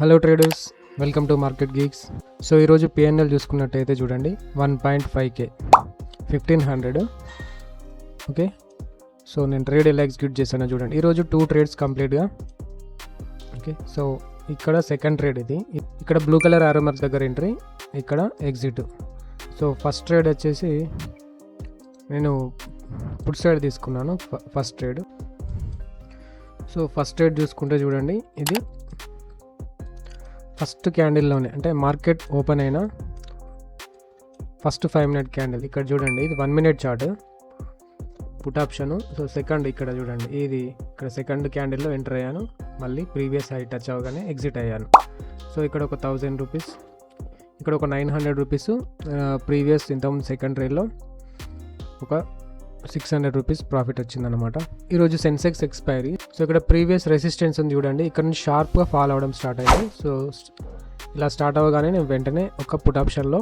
Hello traders, welcome to market Geeks. So ఈరోజు PNL చూసుకున్నట్టయితే చూడండి 1.5K 1500. ఓకే, సో నేను ట్రేడ్ ఎలా ఎగ్జిక్యూట్ చేశానో చూడండి. ఈరోజు 2 ట్రేడ్స్ కంప్లీట్గా. ఓకే, సో ఇక్కడ సెకండ్ ట్రేడ్ ఇది. ఇక్కడ బ్లూ కలర్ ఆరో మార్క్ దగ్గర ఎంట్రీ, ఇక్కడ ఎగ్జిట్. సో ఫస్ట్ ట్రేడ్ వచ్చేసి నేను పుట్ సైడ్ తీసుకున్నాను first trade. So first trade చూసుకుంటే చూడండి, ఇది ఫస్ట్ క్యాండిల్లోనే అంటే మార్కెట్ ఓపెన్ అయిన ఫస్ట్ 5 మినిట్ క్యాండిల్ ఇక్కడ చూడండి, ఇది 1 minute chart put option. So second ఇక్కడ చూడండి, ఇది ఇక్కడ సెకండ్ క్యాండిల్లో ఎంటర్ అయ్యాను, మళ్ళీ ప్రీవియస్ హై టచ్ అవ్వగానే ఎగ్జిట్ అయ్యాను. సో ఇక్కడ ఒక 1000 రూపీస్, ఇక్కడ ఒక 900 రూపీస్ ప్రీవియస్ ఇంతకుముందు సెకండ్ ట్రేడ్లో ఒక 600 రూపీస్ ప్రాఫిట్ వచ్చిందనమాట. ఈరోజు సెన్సెక్స్ ఎక్స్పైరీ. సో ఇక్కడ ప్రీవియస్ రెసిస్టెన్స్ ఉంది చూడండి, ఇక్కడ నుంచి షార్ప్గా ఫాల్ అవ్వడం స్టార్ట్ అయింది. సో ఇలా స్టార్ట్ అవ్వగానే నేను వెంటనే ఒక పుట్ ఆప్షన్లో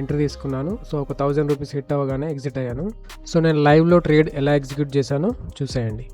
ఎంట్రీ తీసుకున్నాను. సో ఒక 1000 రూపీస్ హిట్ అవ్వగానే ఎగ్జిట్ అయ్యాను. సో నేను లైవ్లో ట్రేడ్ ఎలా ఎగ్జిక్యూట్ చేశానో చూసేయండి.